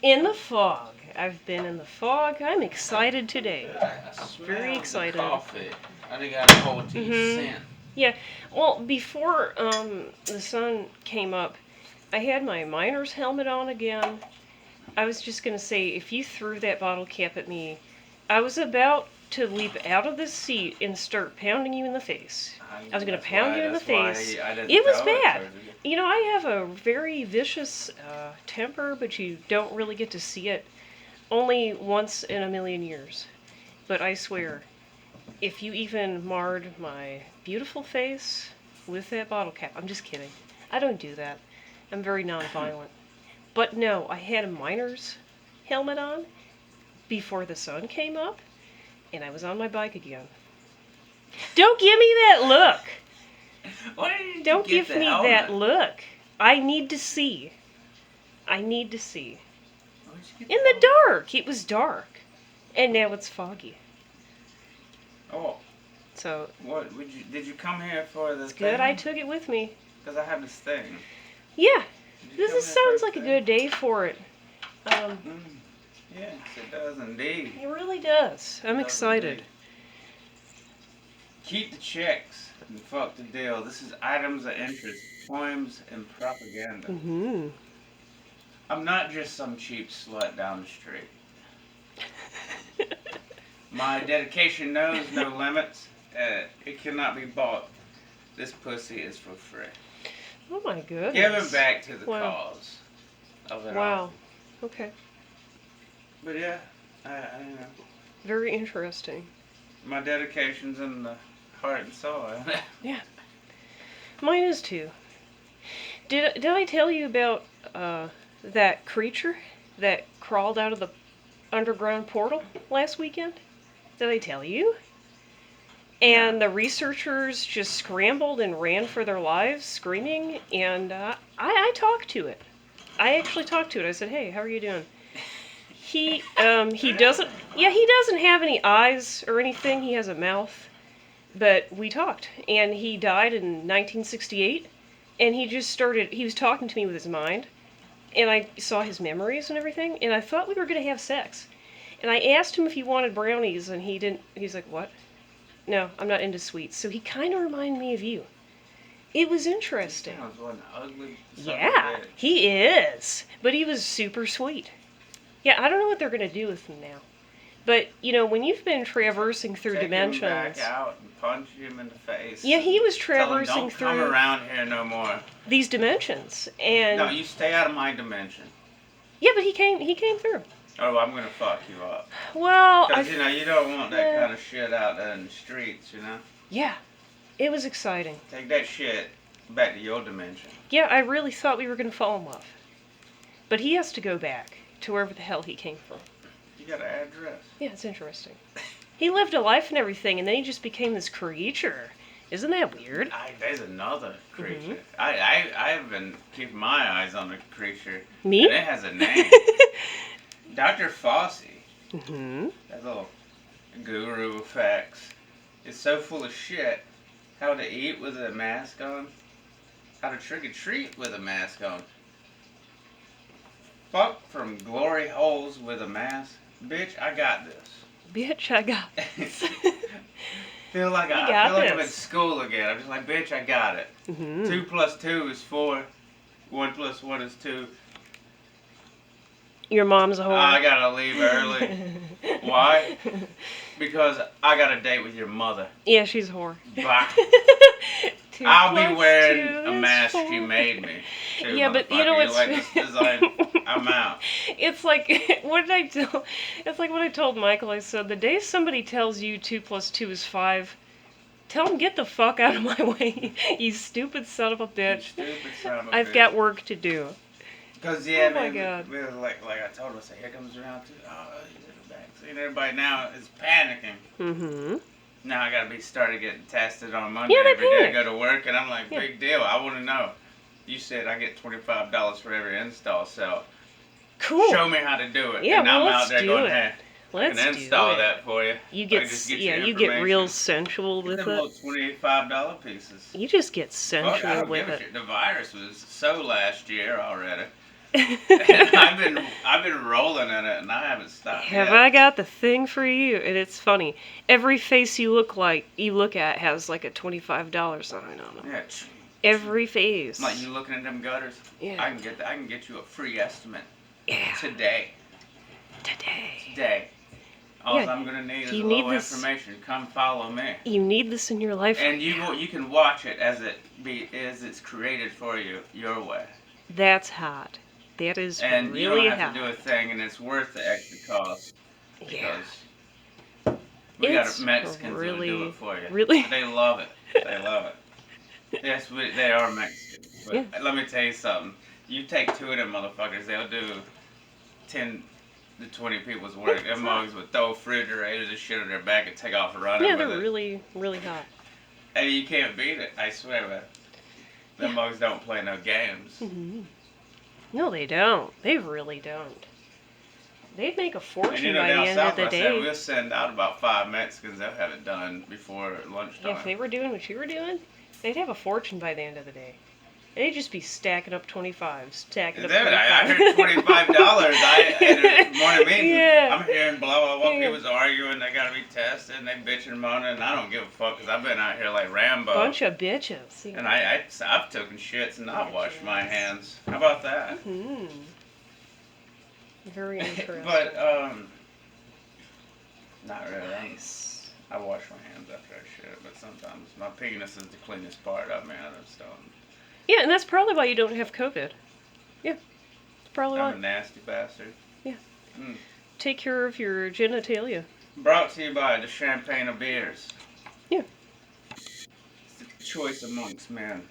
In the fog. I've been in the fog. I'm excited today. Very excited. Coffee. I think I got a whole scent. Yeah. Well, before the sun came up, I had my miner's helmet on again. I was just gonna say, if you threw that bottle cap at me, I was about to leap out of this seat and start pounding you in the face. I was gonna pound you in the face. It was bad. You know, I have a very vicious temper, but you don't really get to see it only once in a million years. But I swear, if you even marred my beautiful face with that bottle cap, I'm just kidding. I don't do that. I'm very nonviolent. But no, I had a miner's helmet on before the sun came up, and I was on my bike again. Don't give me that look! Don't give me that look. I need to see. I need to see. In the dark. It was dark. And now it's foggy. Oh. So. What? Did you come here for this thing? Good, I took it with me. Because I have this thing. Yeah. Sounds like a good day for it. Yes, it does indeed. It really does. I'm excited. Indeed. Keep the checks and fuck the deal. This is items of interest, poems, and propaganda. Mm-hmm. I'm not just some cheap slut down the street. My dedication knows no limits. It cannot be bought. This pussy is for free. Oh my goodness. Giving back to the cause of it all. Wow. Okay. But yeah, I know. Very interesting. My dedication's in the heart and soul. Yeah. Mine is too. Did I tell you about that creature that crawled out of the underground portal last weekend? Did I tell you? And the researchers just scrambled and ran for their lives, screaming, and I talked to it. I actually talked to it. I said, "Hey, how are you doing?" He doesn't have any eyes or anything. He has a mouth, but we talked, and he died in 1968, and he was talking to me with his mind, and I saw his memories and everything, and I thought we were going to have sex. And I asked him if he wanted brownies, and he didn't. He's like, "What? No, I'm not into sweets." So he kind of reminded me of you. It was interesting. Sounds one ugly. Yeah, he is. But he was super sweet. Yeah, I don't know what they're going to do with him now. But, you know, when you've been traversing through dimensions... Take him back out and punch him in the face. Yeah, he was traversing through... Don't come around here no more. These dimensions, and... No, you stay out of my dimension. Yeah, but he came through. Oh, I'm gonna fuck you up. Well, because you know you don't want that kind of shit out there in the streets, you know. Yeah, it was exciting. Take that shit back to your dimension. Yeah, I really thought we were gonna fall in love, but he has to go back to wherever the hell he came from. You got an address. Yeah, it's interesting. He lived a life and everything, and then he just became this creature. Isn't that weird? There's another creature. Mm-hmm. I've been keeping my eyes on a creature. Me? And it has a name. Dr. Fossey. Mm-hmm. That little guru of facts is so full of shit. How to eat with a mask on. How to trick or treat with a mask on. Fuck from glory holes with a mask. Bitch, I got this. Bitch, I got this. feel like I'm in school again. I'm just like, bitch, I got it. Mm-hmm. 2 + 2 is 4. 1 + 1 is 2. Your mom's a whore. I gotta leave early. Why? Because I got a date with your mother. Yeah, she's a whore. Bye. I'll be wearing a mask she made me. Too, yeah, but you know what's... like this design, I'm out. It's like, what did I tell... It's like what I told Michael. I said, the day somebody tells you 2 + 2 is 5, tell them get the fuck out of my way. You stupid son of a bitch. I've got work to do. Because, yeah, oh my God. like I told her, I said, here comes around 2. Oh, he's in the back. See, everybody now is panicking. Mm-hmm. Now I gotta be started getting tested on Monday every day I go to work, and I'm like, big deal. I want to know. You said I get $25 for every install, so cool. Show me how to do it. Yeah, and I'm out there going, hey, I can install that for you. You get, you get real sensual with it. Little $25 pieces. You just get sensual I don't with give a it. shit. The virus was so last year already. I've been rolling in it, and I haven't stopped Have yet. I got the thing for you? And it's funny. Every face you look at has like a $25 sign on them. Yeah. Every face. Like you looking at them gutters. Yeah. I can get you a free estimate Yeah. today. Today. All Yeah, I'm gonna need is a you need little this- information. Come follow me. You need this in your life. And you can watch it as it's created for you your way. That's hot. That is And really you don't have hot. to do a thing, and it's worth the extra cost Yeah. because we got It's Mexicans really- who do it for you. really- They love it. They love it. Yes, they are Mexicans. But Yeah. let me tell you something. You take two of them motherfuckers, they'll do 10 to 20 people's work. Them mugs would throw refrigerators and shit on their back and take off running Yeah, with they're it. really, really hot. And you can't beat it, I swear, man. Them Yeah. mugs don't play no games. Hmm. No, they don't. They really don't. They'd make a And fortune you know, by the down end south, of the I said, day. we'll send out about 5 Mexicans. They'll have it done before Yeah, lunchtime. if they were doing what you were doing, they'd have a fortune by the end of the day. They'd just be stacking up 25, stacking Dude, up 25. I heard $25. At a morning meeting, Yeah. I'm hearing blah, blah, blah. Yeah. People's arguing, they gotta be tested, and they bitching and moaning, and I don't give a fuck, because I've been out here like Rambo. Bunch of bitches. And I've taken shits and not washed my hands. How about that? Hmm. Very interesting. But, not really. Nice. I wash my hands after I shit, but sometimes my penis is the cleanest part of me. I just don't. Yeah, and that's probably why you don't have COVID. Yeah. It's probably I'm a why. nasty bastard. Yeah. Mm. Take care of your genitalia. Brought to you by the Champagne of Beers. Yeah. It's the choice amongst men.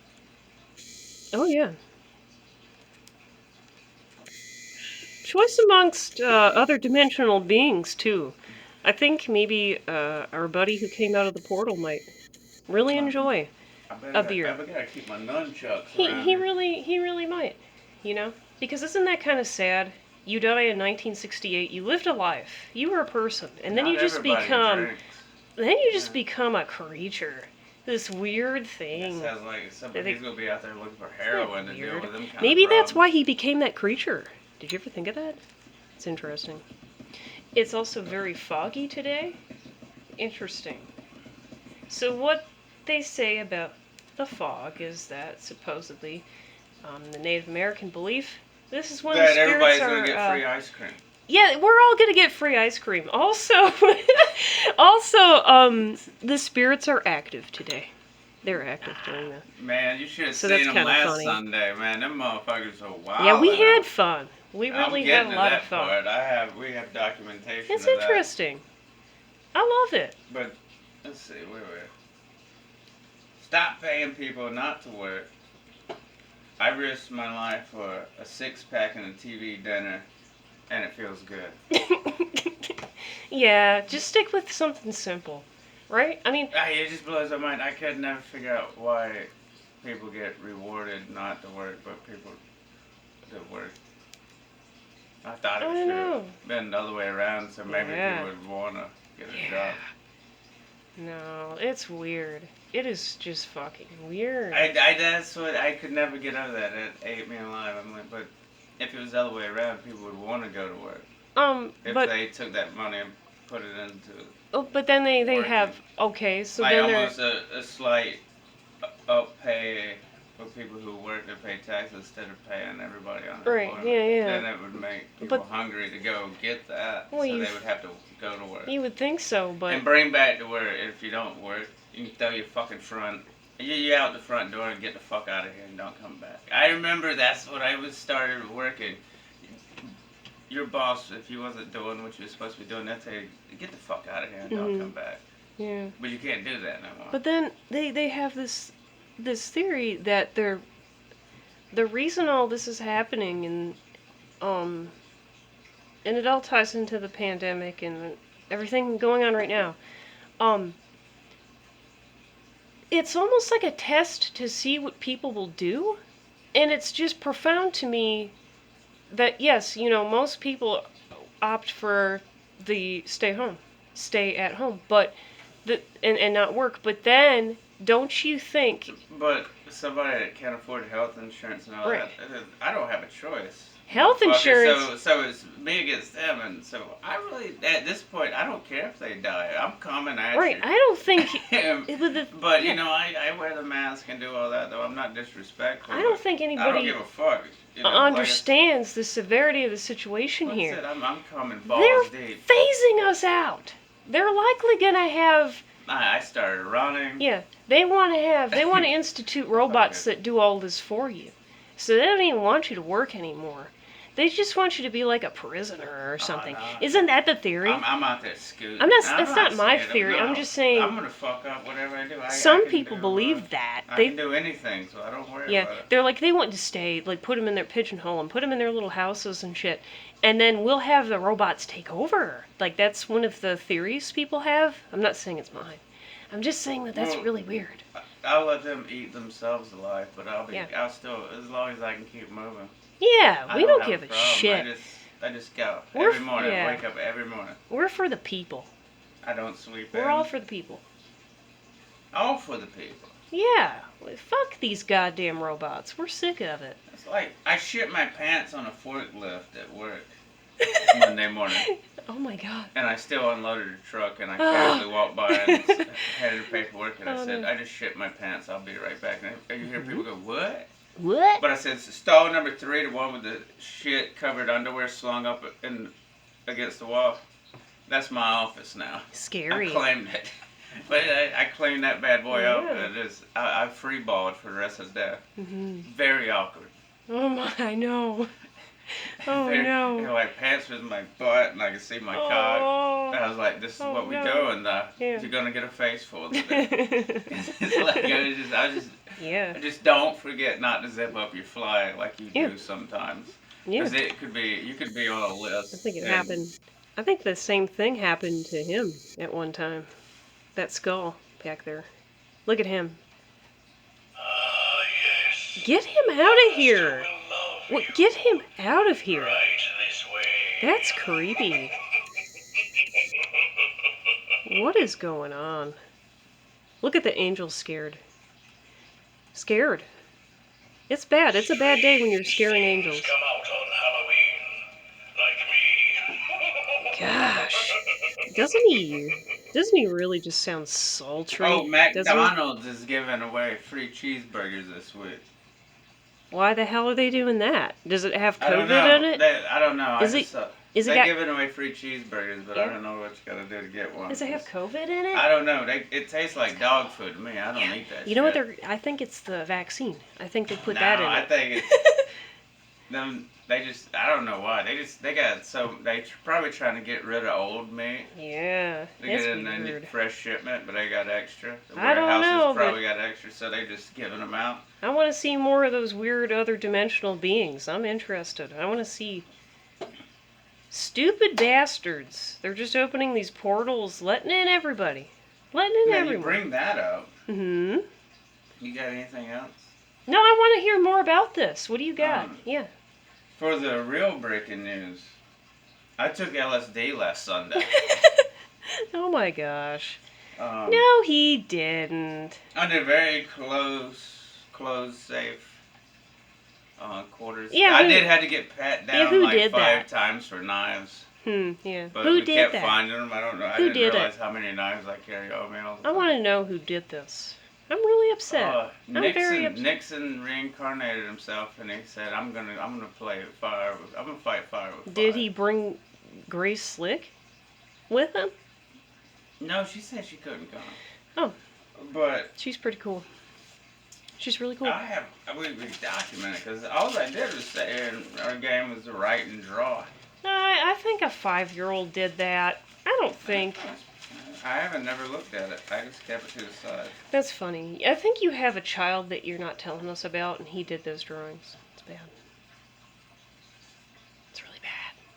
Oh, yeah. Choice amongst other dimensional beings, too. I think maybe our buddy who came out of the portal might really enjoy. A beer. I gotta keep my nunchucks He around he here. really might, you know? Because isn't that kind of sad? You die in 1968, you lived a life, you were a person, and then Not you just everybody drinks. Yeah. become a creature. This weird It thing. sounds like somebody's think- gonna be out there looking for heroin to deal weird? with them kind Maybe of that's problems. why he became that creature. Did you ever think of that? It's interesting. It's also very foggy today. Interesting. So what they say about the fog is that supposedly, the Native American belief, this is when the That spirits everybody's are. gonna get free ice cream. Yeah, we're all gonna get free ice cream. Also, the spirits are active today. They're active during that. Man, you should have So seen that's them kinda last funny. Sunday, man. Them motherfuckers are wild. Yeah, we had fun. We I'm really getting had a lot to of that fun. part. We have documentation It's of that. interesting. I love it. But let's see, wait. Stop paying people not to work. I risked my life for a 6-pack and a TV dinner, and it feels good. Yeah, just stick with something simple, right? I mean, It just blows my mind. I could never figure out why people get rewarded not to work, but people that work. I thought it I should know. have been the other way around, so maybe Yeah. people would want to get a Yeah. job. no, it's weird. It is just fucking weird. That's what I could never get over that. It ate me alive. I'm like, but if it was the other way around, people would want to go to work if but they took that money and put it into but then they working. have okay, so like then they're almost a slight up pay for people who work to pay taxes instead of paying everybody on Right, yeah. Then it would make people But- hungry to go get that, Well, so you- they would have to go to work. you would think so, but And bring back to where if you don't work, you can throw your fucking front. You out the front door and get the fuck out of here and don't come back. I remember that's when I was started working. Your boss, if you wasn't doing what you were supposed to be doing, they'd say, get the fuck out of here and don't Mhm. come back. yeah. But you can't do that no more. But then they have this theory that the reason all this is happening and it all ties into the pandemic and everything going on right now. It's almost like a test to see what people will do, and it's just profound to me that yes, most people opt for the stay at home, but and not work. But then, don't you think? But somebody that can't afford health insurance and all Right. that, I don't have a choice. Health Motherfucker. insurance. So it's me against them, and so I really, at this point, I don't care if they die. I'm coming at Right. you. I don't think. But yeah. you know, I wear the mask and do all that, though. I'm not disrespectful. I don't but think I don't anybody give a fuck. You know, understands the severity of the situation like I here. said, I'm coming They're balls deep. phasing us out. They're likely gonna have. I started running. Yeah, they want to institute robots that do all this for you. So they don't even want you to work anymore. They just want you to be like a prisoner or something. no. Isn't that the theory? I'm out there scooting. I'm not. That's not my scared of- theory. no, I'm just saying. I'm gonna fuck up whatever I do. I Some can people do, believe that. I can do anything, so I don't worry Yeah, about it. they're like, they want to stay, like, put them in their pigeonhole and put them in their little houses and shit. And then we'll have the robots take over. Like, that's one of the theories people have. I'm not saying it's mine. I'm just saying that that's Well, really weird. I'll let them eat themselves alive, but Yeah. I'll still, as long as I can keep moving. Yeah, I we don't have give a problem. shit. I just go We're every morning. yeah. Wake up every morning. We're for the people. I don't sleep We're in. all for the people. All for the people. Yeah, well, fuck these goddamn robots. We're sick of it. It's like I shit my pants on a forklift at work Monday morning, Oh my god. and I still unloaded the truck, and I casually walked by and handed the paperwork, and I Oh, said, no. I just shit my pants. I'll be right back. And you hear people go, what? What? But I said, stall number 3, the one with the shit covered underwear slung up against the wall. That's my office now. Scary. I claimed it. But I cleaned that bad boy up. Yeah. It is. I freeballed for the rest of the day. Hmm. Very awkward. Oh my, I know. Oh Very, no. You know, my pants was in my butt, and I could see my cock. Oh. I was like, this is Oh, what we no. do, and Yeah. you're gonna get a face full today. It's like Yeah. I just don't forget not to zip up your fly like you Yeah. do sometimes. Yeah. Because you could be on a list. I think it and- happened. I think the same thing happened to him at one time. That skull back there. Look at him. Yes. Get him out of here. What? Get him out of here. Right this way. That's creepy. What is going on? Look at the angel scared. Scared. It's bad. It's a bad day when you're scaring angels. Come out on Halloween, like me. Gosh. Doesn't he really just sound sultry? Oh, Doesn't he? McDonald's is giving away free cheeseburgers this week. Why the hell are they doing that? Does it have I don't COVID know. in it? I don't know. Is it They're got? giving away free cheeseburgers, but I Yeah. don't know what you gotta do to get one. Does it have COVID in it? I don't know. It tastes like dog food to me. I don't eat that. You know what? shit. I think it's the vaccine. I think they put No, that in I it. think it's them. They just. I don't know why. They got so probably trying to get rid of old meat. Yeah, They that's get in weird. and fresh shipment, but they got extra. The I don't warehouses know, but- probably got extra, so they just giving them out. I want to see more of those weird other dimensional beings. I'm interested. I want to see stupid bastards. They're just opening these portals, letting in everybody, letting in Now you everyone. bring that up. Hmm. You got anything else? No, I want to hear more about this. What do you got? Yeah. For the real breaking news, I took LSD last Sunday. Oh my gosh. Um, No, he didn't. Under very closed, safe quarters. Yeah, I who- did have to get pat down who like did 5 that? times for knives. Yeah. But Who we did kept that? finding them. I don't know. I Who didn't did it? realize how many knives I carry on me all the I time. want to know who did this. I'm really upset. I'm very upset. Nixon reincarnated himself, and he said, "I'm gonna play fire. I'm gonna fight fire with fire." Did he bring Grace Slick with him? No, she said she couldn't come. Oh. But She's pretty cool. She's really cool. we documented because all I did was say in our game was to write and draw. I think a 5-year-old did that. I don't think. I haven't never looked at it. I just kept it to the side. That's funny. I think you have a child that you're not telling us about, and he did those drawings. It's bad. It's really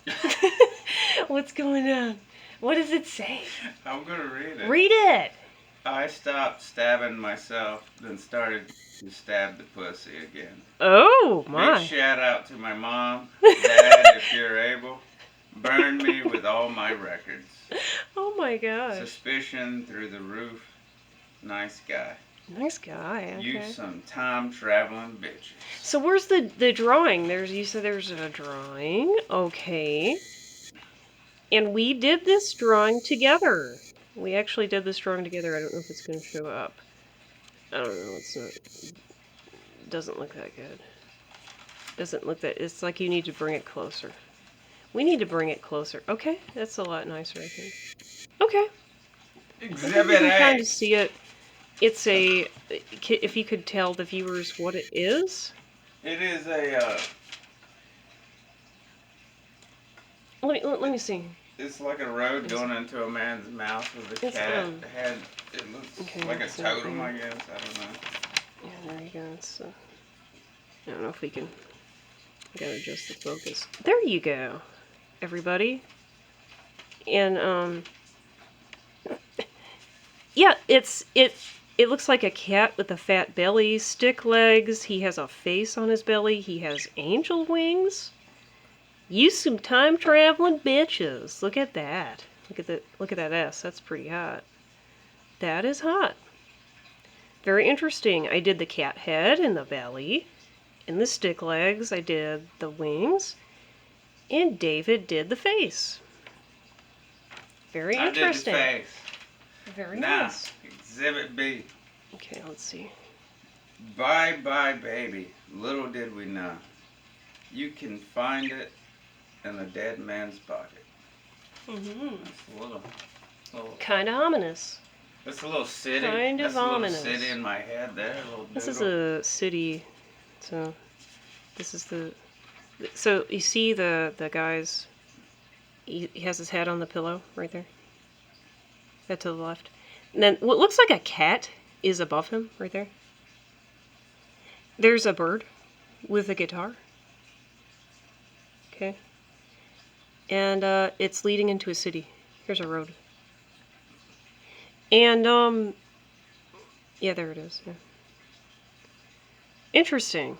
bad. What's going on? What does it say? I'm gonna read it. Read it! I stopped stabbing myself, then started to stab the pussy again. Oh, my. Big shout out to my mom, Dad, if you're able. Burn me with all my records. Oh my gosh. Suspicion through the roof. Nice guy. Nice guy. Okay. You some time traveling bitches. So where's the drawing? You said there's a drawing. Okay. And we did this drawing together. We actually did this drawing together. I don't know if it's going to show up. I don't know. It's not. Doesn't look that good. Doesn't look that. It's like you need to bring it closer. We need to bring it closer. Okay, that's a lot nicer, I think. Okay. Exhibit You can kind A. of see it. It's a. If you could tell the viewers what it is. It is a. Let me see. It's like a road going into a man's mouth with a It's, cat head. It looks okay, like a let's see. totem, I guess. I don't know. Yeah, there you go. It's, I don't know if we can. I gotta adjust the focus. There you go, everybody. And yeah, it looks like a cat with a fat belly, stick legs. He has a face on his belly. He has angel wings. You some time traveling bitches. Look at that. Look at that S. That's pretty hot. That is hot. Very interesting. I did the cat head and the belly, and the stick legs. I did the wings, and David did the face. Very interesting. I did the face. Very Now, nice. Exhibit B. Okay, let's see. Bye bye baby. Little did we know. You can find it in the dead man's pocket. Mm-hmm. That's a little Kind of ominous. that's a little city. Kind of that's a little ominous. city in my head there. A little This is doodle. a city, so this is the. So you see the guy's. He has his head on the pillow right there. That to the left, and then what looks like a cat is above him right there. There's a bird with a guitar. Okay. And it's leading into a city. Here's a road. And yeah, there it is. Yeah. Interesting.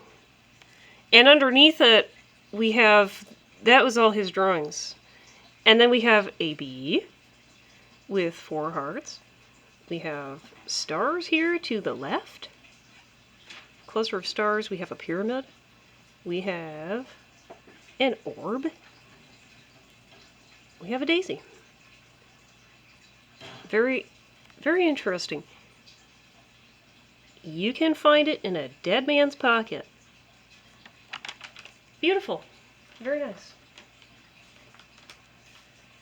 And underneath it, we have, that was all his drawings. And then we have a bee with 4 hearts. We have stars here to the left. Cluster of stars. We have a pyramid. We have an orb. We have a daisy. Very, very interesting. You can find it in a dead man's pocket. Beautiful. Very nice.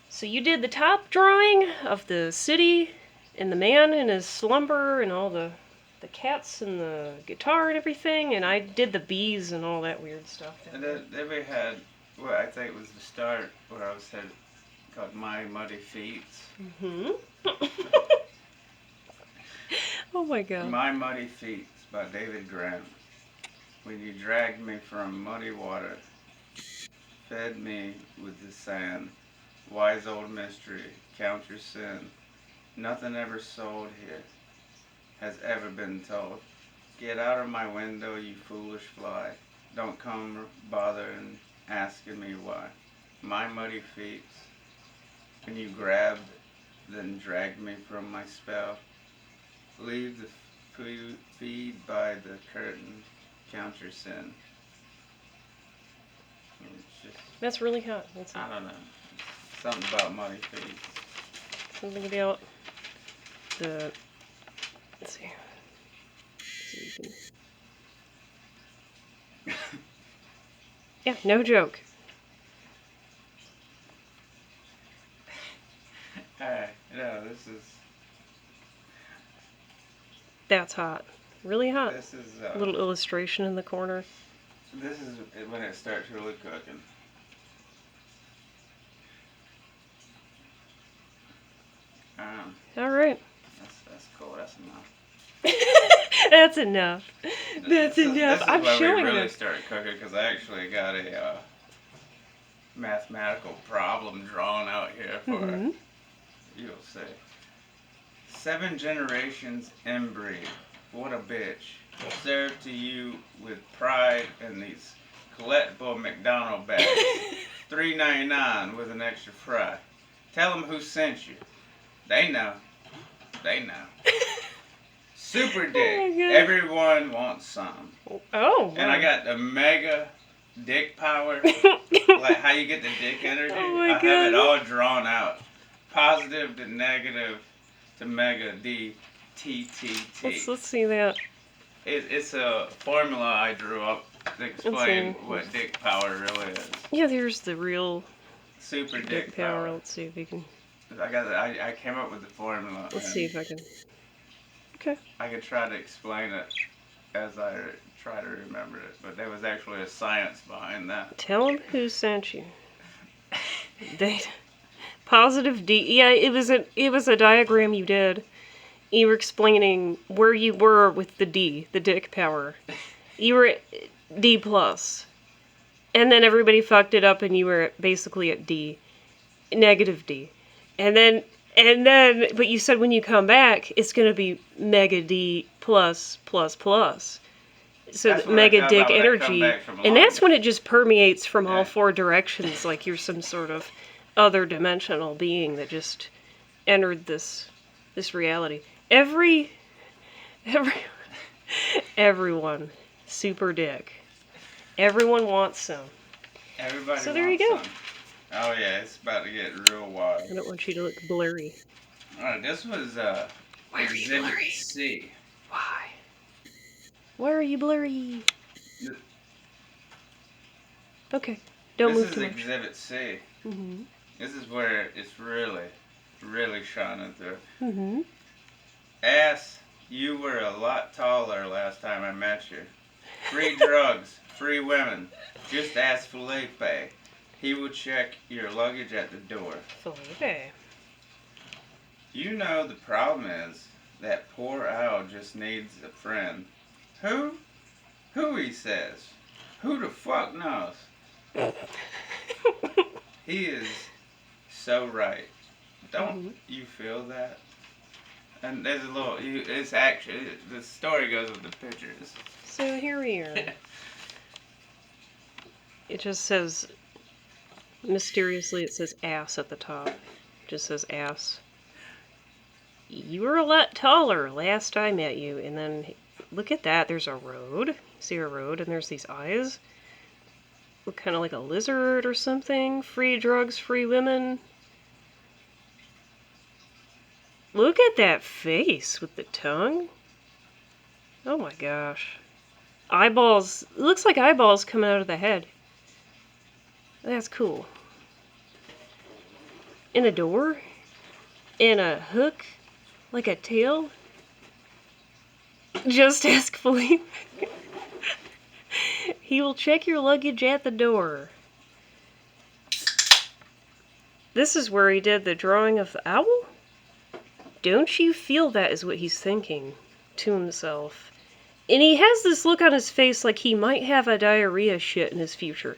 So you did the top drawing of the city and the man in his slumber and all the cats and the guitar and everything, and I did the bees and all that weird stuff. And then we had what I think was the start where I was said called My Muddy Feet. Mm-hmm. Oh my god. My Muddy Feet by David Graham. When you dragged me from muddy water, fed me with the sand, wise old mystery, count your sin. Nothing ever sold here has ever been told. Get out of my window, you foolish fly. Don't come bothering asking me why. My muddy feet, when you grabbed, then dragged me from my spell. Leave the food, feed by the curtain, count your sin. It's just, That's really hot. That's I don't know. Something about muddy feet. something about the. Let's see. So you can... Yeah, no joke. No, this is That's hot. Really hot. this is A little illustration in the corner. this is when it starts really cooking. All right. That's cool. That's enough. That's enough. That's This is- enough. This is I'm where showing we really them. started cooking because I actually got a mathematical problem drawn out here for Mhm. you'll see. 7 generations inbreed. What a bitch. Served to you with pride in these collectible McDonald bags. $3.99 with an extra fry. Tell them who sent you. They know. They know. Super dick. my God. Everyone wants some. Oh. And I got the mega dick power. Like how you get the dick energy. Oh my I have it God. all drawn out. Positive to negative to mega D T T T. Let's see that. It's a formula I drew up to explain see. what dick power really is. Yeah, there's the real Super dick power. Let's see if we can. I came up with the formula. Let's and see if I can. Okay. I could try to explain it as I try to remember it, but there was actually a science behind that. Tell them who sent you. They positive D. Yeah, it was a diagram you did. You were explaining where you were with the D, the dick power. You were at D plus, and then everybody fucked it up, and you were basically at D, negative D, and then, but you said when you come back, it's gonna be mega D plus plus plus. So That's the when I mega come dick out when I come energy, back from and that's London. when it just permeates from all Yeah. four directions, like you're some sort of other dimensional being that just entered this reality. Everyone, super dick. Everyone wants some. Everybody So there you wants go. some. Oh yeah, it's about to get real wild. I don't want you to look blurry. Alright, this was Why are you Exhibit blurry? C. Why? Why are you blurry? Th- Okay, don't This move is too much. Exhibit C. Mm-hmm. This is where it's really, really shining through. Mm-hmm. Ass, you were a lot taller last time I met you. Free drugs, free women. Just ask Felipe. He will check your luggage at the door. Felipe. You know the problem is that poor Al just needs a friend. Who? Who, he says. Who the fuck knows? He is so right. Don't you feel that? And there's a little, it's actually, the story goes with the pictures. So here we are. It just says, mysteriously, it says ass at the top. It just says ass. You were a lot taller last I met you. And then, look at that. There's a road. See a road, and there's these eyes. Look kind of like a lizard or something. Free drugs, free women. Look at that face with the tongue. Oh my gosh. Eyeballs. It looks like eyeballs coming out of the head. That's cool. And a door? And a hook? Like a tail? Just ask Philippe. He will check your luggage at the door. This is where he did the drawing of the owl? Don't you feel that is what he's thinking to himself? And he has this look on his face like he might have a diarrhea shit in his future.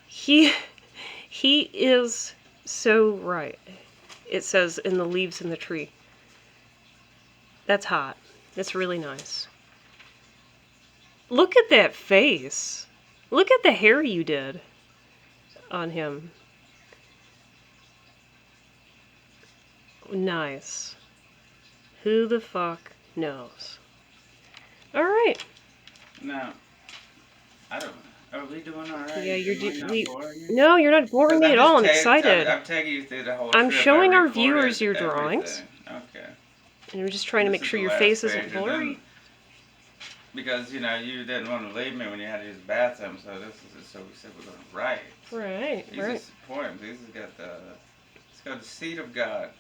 He is so right. It says in the leaves in the tree. That's hot. That's really nice. Look at that face. Look at the hair you did on him. Nice. Who the fuck knows? Alright. Now, I don't. Are we doing all right? Yeah, you're Am I not boring you? No, you're not boring me at all. I'm excited. I'm taking you through the whole I'm trip. showing I our recorded viewers your drawings. everything. Okay. And I'm just trying to This make is sure the your last face page, isn't and blurry. then- Because, you know, you didn't want to leave me when you had to use the bathroom, so so we said we're going to write. Right, These right. are poems. These has got it's got the seed of God.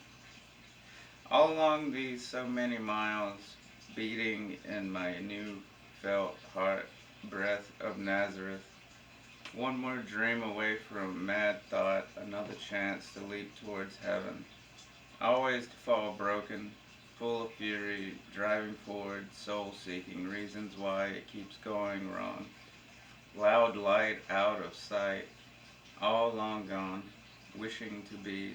All along these so many miles, beating in my new felt heart, breath of Nazareth. One more dream away from mad thought, another chance to leap towards heaven. Always to fall broken, full of fury, driving forward, soul-seeking, reasons why it keeps going wrong. Loud light out of sight, all long gone, wishing to be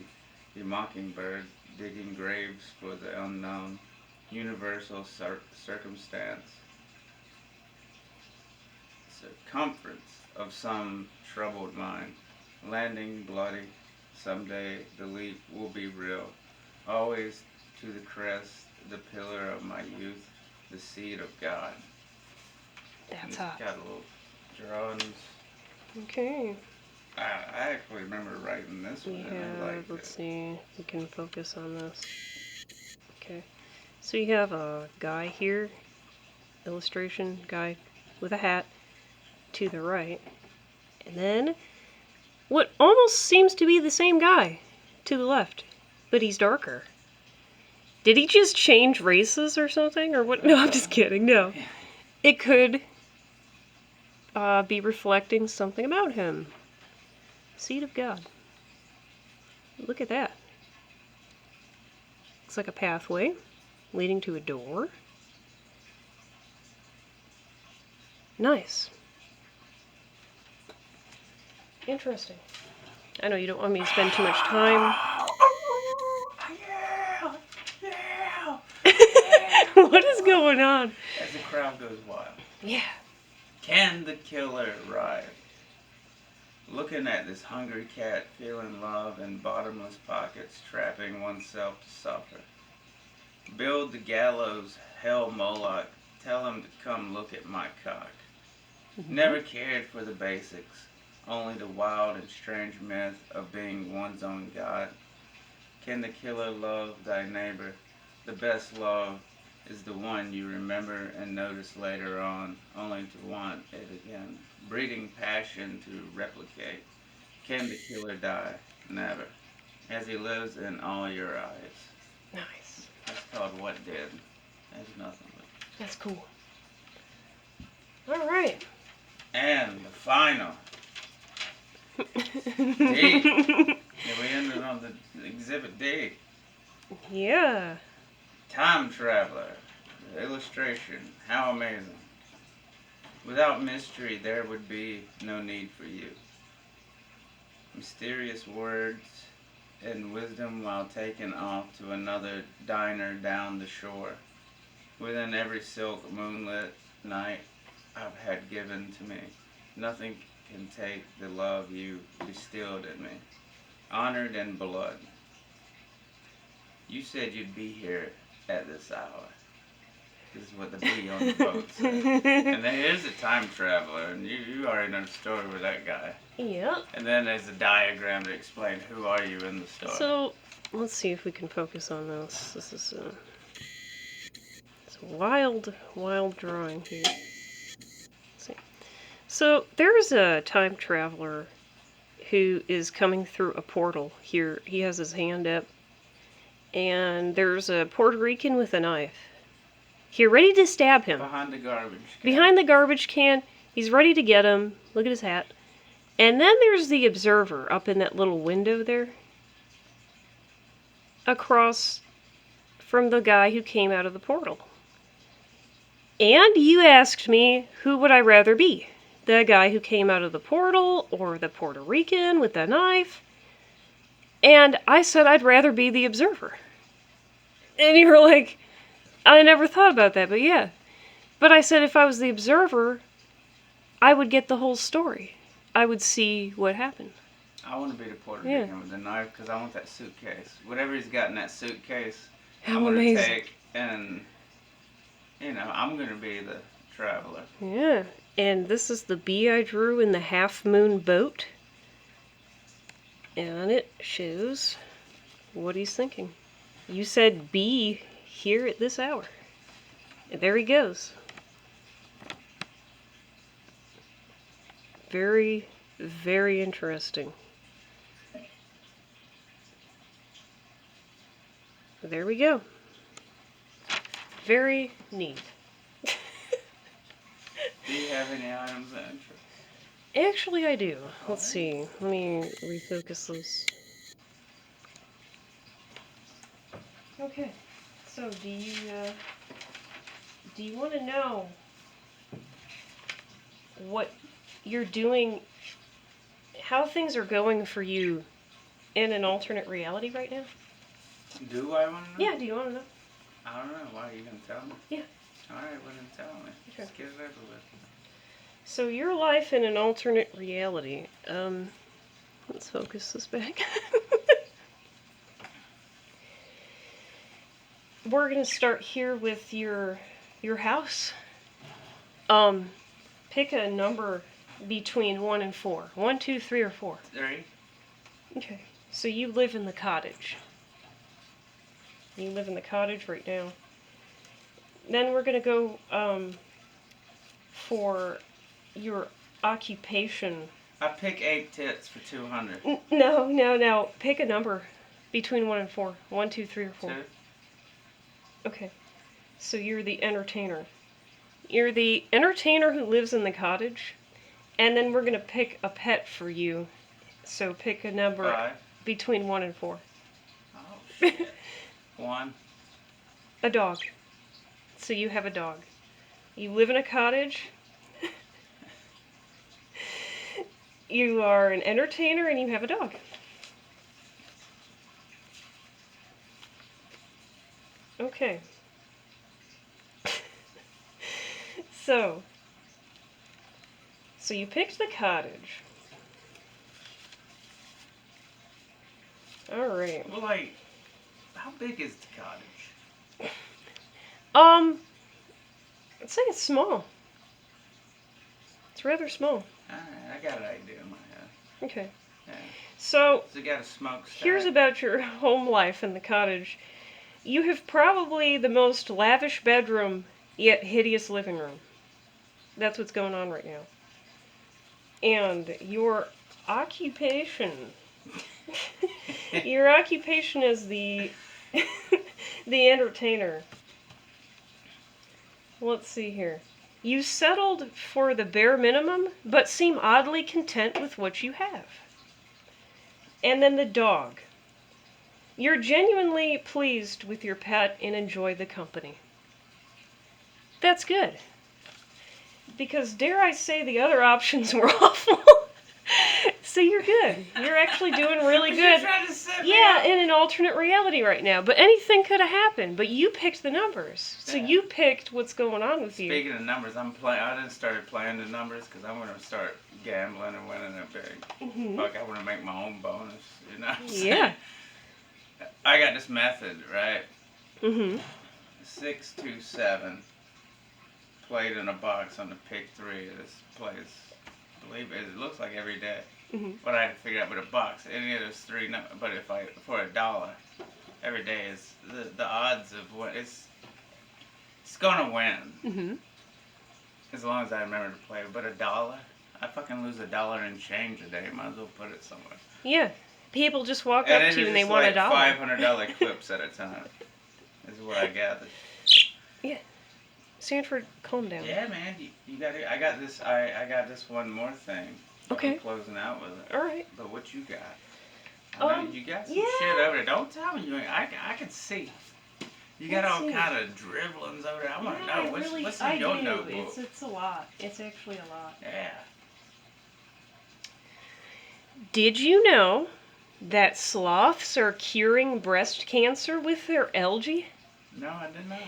the mockingbird, digging graves for the unknown, universal circumstance. Circumference of some troubled mind, landing bloody, someday the leap will be real, always to the crest, the pillar of my youth, the seed of God. That's It's hot. got little drawings. Okay. I actually remember writing this We one, and I have, liked let's it. see, we can focus on this. Okay. So you have a guy here, illustration guy with a hat to the right. And then what almost seems to be the same guy to the left, but he's darker. Did he just change races or something? Or what? No, I'm just kidding. No. It could be reflecting something about him. Seed of God. Look at that. Looks like a pathway leading to a door. Nice. Interesting. I know you don't want me to spend too much time. Yeah! What is going on? As the crowd goes wild. Yeah. Can the killer arrive? Looking at this hungry cat, feeling love in bottomless pockets, trapping oneself to suffer. Build the gallows, hell Moloch, tell him to come look at my cock. Never cared for the basics, only the wild and strange myth of being one's own God. Can the killer love thy neighbor? The best love is the one you remember and notice later on, only to want it again. Breeding passion to replicate. Can the killer die? Never. As he lives in all your eyes. Nice. That's called What Did. There's nothing but. That's cool. All right. And the final. Yeah, we ended on the exhibit D. Yeah. Time Traveler. The illustration. How amazing. Without mystery, there would be no need for you. Mysterious words and wisdom while taken off to another diner down the shore. Within every silk moonlit night I've had given to me, nothing can take the love you distilled in me. Honored in blood. You said you'd be here at this hour. This is what the bee on the boat said. And then here's a time traveler, and you already know the story with that guy. Yeah. And then there's a diagram to explain who are you in the story. So let's see if we can focus on this. This is it's a wild drawing here. Let's see. So there's a time traveler who is coming through a portal here. He has his hand up, and there's a Puerto Rican with a knife here, ready to stab him. Behind the garbage can. Behind the garbage can, he's ready to get him. Look at his hat. And then there's the observer up in that little window there, across from the guy who came out of the portal. And you asked me, who would I rather be? The guy who came out of the portal or the Puerto Rican with the knife? And I said I'd rather be the observer. And you were like, I never thought about that, but yeah. But I said if I was the observer, I would get the whole story. I would see what happened. I want to be the Puerto Yeah. Rican with the knife because I want that suitcase. Whatever he's got in that suitcase, How I'm going to amazing. take, and, I'm going to be the traveler. Yeah. And this is the bee I drew in the half moon boat. And it shows what he's thinking. You said be here at this hour. And there he goes. Very, very interesting. There we go. Very neat. Do you have any items of interest? Actually, I do. Let's see. Let me refocus this. Okay. So, do you want to know what you're doing, how things are going for you in an alternate reality right now? Do I want to know? Yeah, do you want to know? I don't know. Why are you going to tell me? Yeah. Alright, well then tell me. Sure. Just get it over with. So, your life in an alternate reality. Let's focus this back. We're going to start here with your your house. Pick a number between 1 and 4. 1, 2, 3, or 4. 3. Okay. So you live in the cottage. You live in the cottage right now. Then we're going to go for your occupation. I pick 8 tits for 200. No. Pick a number between 1 and 4. 1, 2, 3, or 4. 2. Okay. So you're the entertainer. You're the entertainer who lives in the cottage. And then we're going to pick a pet for you. So pick a number 5. between 1 and 4. Oh, shit. 1. A dog. So you have a dog. You live in a cottage. You are an entertainer and you have a dog. Okay. So you picked the cottage. All right. Well, like, how big is the cottage? I'd say it's small. It's rather small. Alright, I got an idea in my head. Okay. Yeah. So Does it got a smokestack? here's about your home life in the cottage. You have probably the most lavish bedroom, yet hideous living room. That's what's going on right now. And your occupation. Your occupation is the the entertainer. Let's see here. You settled for the bare minimum, but seem oddly content with what you have. And then the dog. You're genuinely pleased with your pet and enjoy the company. That's good. Because, dare I say, the other options were awful. So you're good. You're actually doing really Was good. you trying to set me Yeah, up? in an alternate reality right now. But anything could have happened. But you picked the numbers. So Yeah. you picked what's going on with you. Speaking of numbers, I didn't start playing the numbers because I'm gonna start gambling and winning it big. Mhm. Fuck, I want to make my own bonus. You know what I'm Yeah. saying? I got this method, right? Mhm. 6, 2, 7 played in a box on the pick 3 of this place. I believe it looks like every day. Mhm. But I had to figure out with a box. Any of those 3 but if I for $1 every day is the odds of what it's gonna win Mhm. as long as I remember to play. But $1, I fucking lose $1 and change a day. Might as well put it somewhere. Yeah. People just walk And up it's to you and they just want like $1. $500 clips at a time. Is what I gathered. Sanford, calm down. Yeah, man, you got it. I got this. I got this one more thing. Okay. I'm closing out with it. All right. But what you got? I know you got some yeah. shit over there. Don't tell me you ain't. I can see. You got Let's all see. kind of dribblings over there. I want to know what's in I your do. notebook. It's a lot. It's actually a lot. Yeah. Did you know that sloths are curing breast cancer with their algae? No, I did not.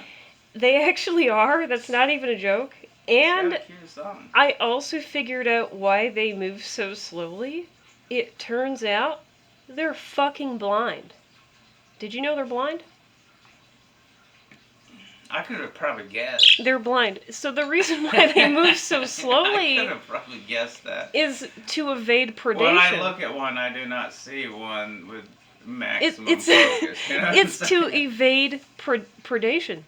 They actually are. That's not even a joke. And Gotta cure something. I also figured out why they move so slowly. It turns out they're fucking blind. Did you know they're blind? I could have probably guessed. They're blind. So the reason why they move so I slowly could have probably guessed that. is to evade predation. When I look at one, I do not see one with maximum it's focus. You know what it's I'm to saying? evade predation.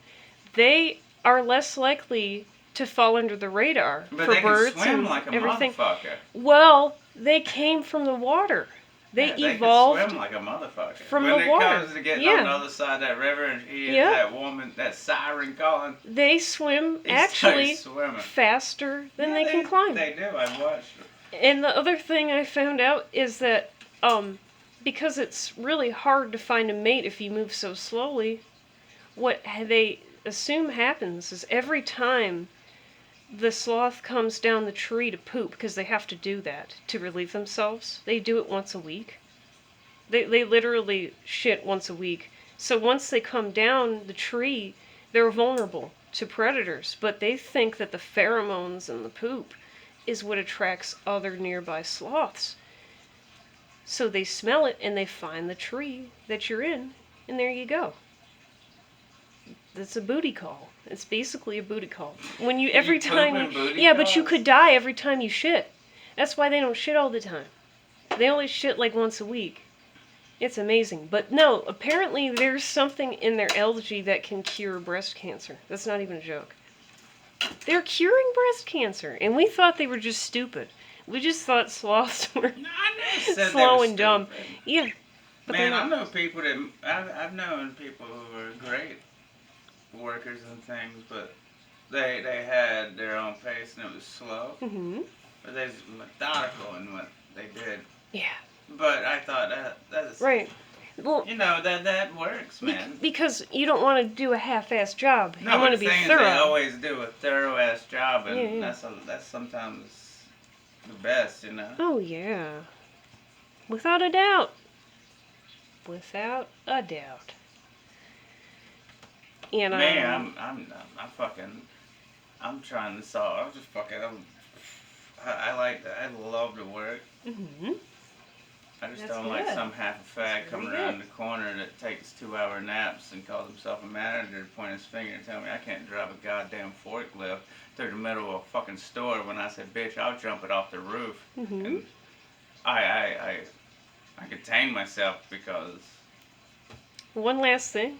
They are less likely to fall under the radar But for they birds can swim and like a everything. motherfucker. Well, they came from the water. They Yeah, evolved. They can swim like a motherfucker. from when the water. it comes to getting Yeah. on the other side of that river and hearing Yeah. that woman, that siren calling, They swim he actually starts swimming. faster than Yeah, they can climb. They do. I watched it. And the other thing I found out is that because it's really hard to find a mate if you move so slowly, what they assume happens is every time the sloth comes down the tree to poop, because they have to do that to relieve themselves, they do it once a week. They literally shit once a week. So once they come down the tree, they're vulnerable to predators, but they think that the pheromones in the poop is what attracts other nearby sloths. So they smell it and they find the tree that you're in, and there you go. That's a booty call. It's basically a booty call. When you every time pooping booty yeah, but you calls? could die every time you shit. That's why they don't shit all the time. They only shit like once a week. It's amazing. But no, apparently there's something in their algae that can cure breast cancer. That's not even a joke. They're curing breast cancer, and we thought they were just stupid. We just thought sloths were No, I never said slow they were and dumb. stupid. Yeah, but Man, they're I not. know people that I've known people who were great workers and things, but they had their own pace and it was slow. Mm-hmm. But they was methodical in what they did. Yeah. But I thought that's Right. Well, that works, man. because you don't want to do a half-assed job. No, you want but to the be thing is thorough. they always do a thorough ass job, and Yeah, yeah. that's sometimes the best, you know. Oh yeah. Without a doubt. Without a doubt. And Man, I'm trying to solve. I'm just fucking. I like that. I love to work. Mm-hmm. I just That's don't like good. some half a fag That's coming really around good. the corner that takes 2-hour naps and calls himself a manager to point his finger and tell me I can't drive a goddamn forklift through the middle of a fucking store when I said, bitch, I'll jump it off the roof. Mm-hmm. And I contain myself because One last thing.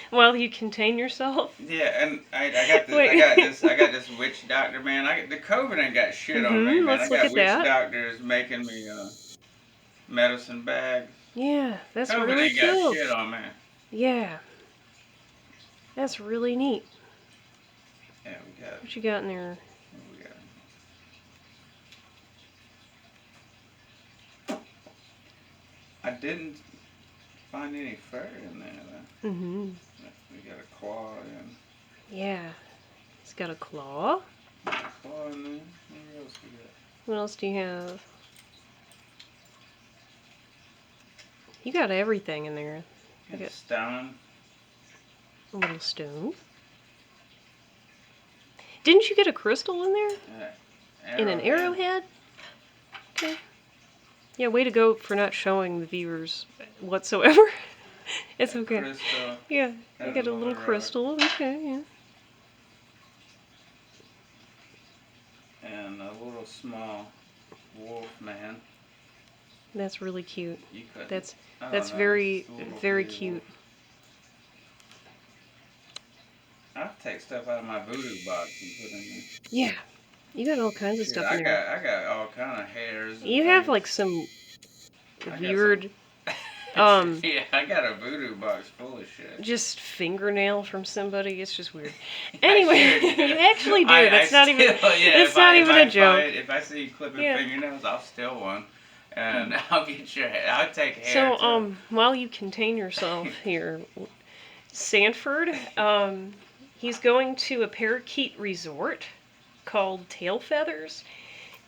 While you contain yourself. yeah, and I Wait. got this witch doctor, man. The COVID ain't got shit on me, Mhm, man. let's I look got at witch that. doctors making me medicine bags. Yeah, that's COVID really ain't got cool. shit on me. Yeah. That's really neat. Yeah, we got. What you got in there? What we got? I didn't find any fur in there, though. Mm-hmm. We got a claw and Yeah. It's got a claw. a claw in there. What else we got? What else do you have? You got everything in there. Got Okay. a stone. A little stone. Didn't you get a crystal in there? In an arrowhead? Okay. Yeah, way to go for not showing the viewers whatsoever. It's okay. Crystal. Yeah, I and got a little little rock. crystal. Okay, yeah. And a little small wolf man. That's really cute. You couldn't. That's I don't that's know, very just a little very bitty cute. wolf. I'll take stuff out of my voodoo box and put in there. Yeah, you got all kinds of Shit, stuff in there. I got all kind of hairs. And You have things. like some I got weird, yeah, I got a voodoo box full of shit. just fingernail from somebody. It's just weird. I Anyway, sure do. you actually do. That's I not even. still- yeah, It's if not I- if even I a joke. find- if I see you clipping Yeah. fingernails, I'll steal one, and I'll get your hair. I'll take hair. So, too. while you contain yourself here, Sanford, he's going to a parakeet resort called Tail Feathers,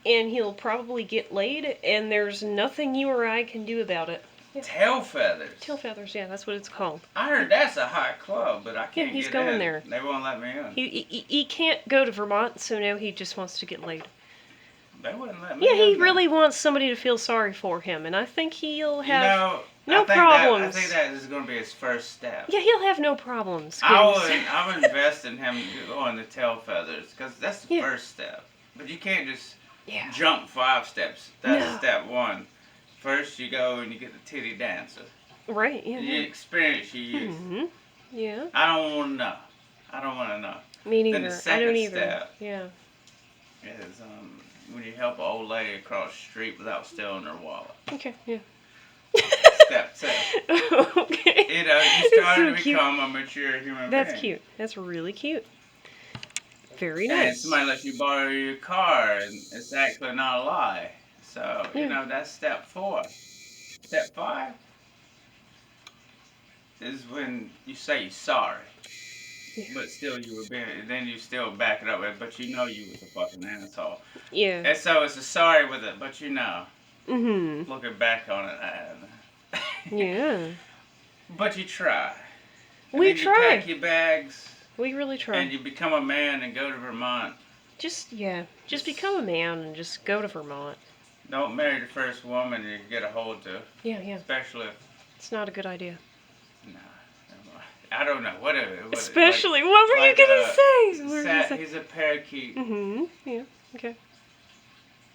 and he'll probably get laid, and there's nothing you or I can do about it. Tail feathers. Tail Feathers, yeah, that's what it's called. I heard that's a hot club, but I can't he's get going in. there. They won't let me in. He can't go to Vermont, so now he just wants to get laid. They wouldn't let me Yeah, in. he there. really wants somebody to feel sorry for him, and I think he'll have no I think problems. I think that is going to be his first step. Yeah, he'll have no problems. I would invest in him going to tail feathers because that's the Yeah. first step. But you can't just Yeah. jump 5 steps. That's No. step 1. First, you go and you get the titty dancer. Right, yeah. You experience your youth. Mm-hmm. Yeah. I don't want to know. I don't want to know. Me Then neither. the I second don't either. step. Yeah. Is when you help an old lady across the street without stealing her wallet. Okay, yeah. Step 2. Okay. You know, you It's starting so to cute. become a mature human That's being. cute. That's really cute. Very And nice. somebody lets you borrow your car, and it's actually not a lie. So, Yeah. you know, that's step 4. Step 5 is when you say you're sorry. Yeah. But still you were being, then you still back it up with, but you know you was a fucking asshole. Yeah. And so it's a sorry with it, but you know, Mm-hmm. looking back on it, Yeah. But you try. And We then you try. pack your bags, We really try. and you become a man and go to Vermont. Just become a man and just go to Vermont. Don't marry the first woman you get a hold to, Yeah, yeah. especially if, It's not a good idea. nah. I don't know. Whatever. Especially, what were you gonna say? What were you gonna say? He's a parakeet. Mm-hmm. Yeah. Okay.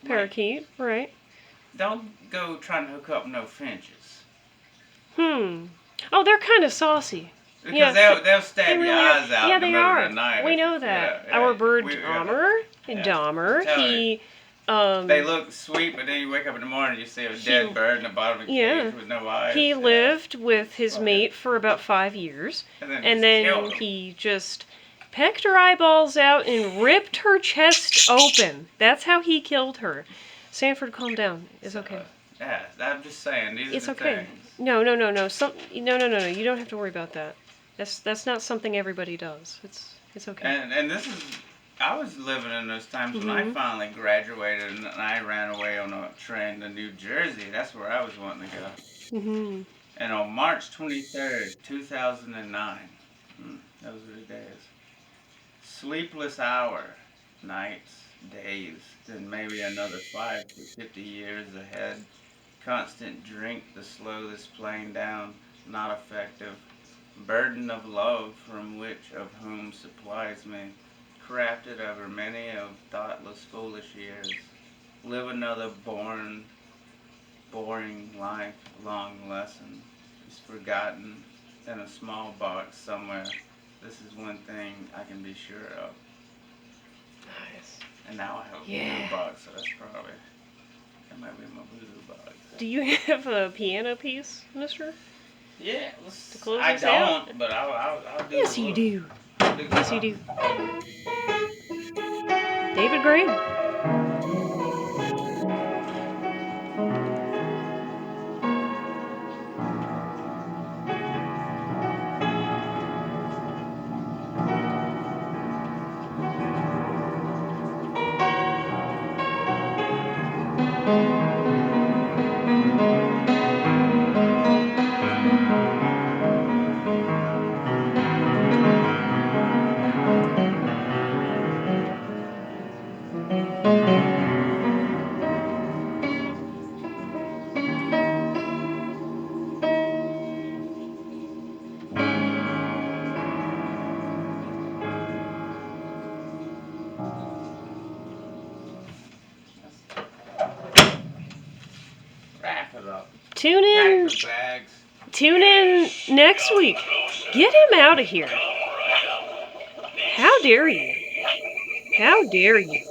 Parakeet. Right. Don't go trying to hook up no finches. Oh, they're kind of saucy. Because Yeah, they'll stab They your really eyes are. out Yeah, in the they middle are. of the night. We know that. Yeah, Our bird we- Dahmer. Yeah. Dahmer. Tell He. They look sweet, but then you wake up in the morning, you see a dead bird in the bottom of a Yeah. cage with no eyes. He Yeah. lived with his Okay. mate for about 5 years, and then, and just then killed him. he just pecked her eyeballs out and ripped her chest open. That's how he killed her. Sanford, calm down. It's okay. Yeah, I'm just saying, these It's are the okay. things. No. No. You don't have to worry about that. That's not something everybody does. It's okay. And this is, I was living in those times when I Mhm. finally graduated and I ran away on a train to New Jersey. That's where I was wanting to go. Mhm. And on March 23rd, 2009, those were the days. Sleepless hour, nights, days, then maybe another 5 to 50 years ahead. Constant drink to slow this plane down, not effective. Burden of love from which of whom supplies me. Crafted over many of thoughtless, foolish years. Live another boring life, long lesson. Is forgotten in a small box somewhere. This is one thing I can be sure of. Nice. And now I have a Yeah. voodoo box, so that's probably, that might be my voodoo box. Do you have a piano piece, mister? Yeah, To close I us don't, out? but I'll do Yes, the you work. do. I'll do the Yes, you work. do. David Graham. Wrap it up. Tune Pack in. the bags. Tune in next week. Get him out of here. How dare you? How dare you?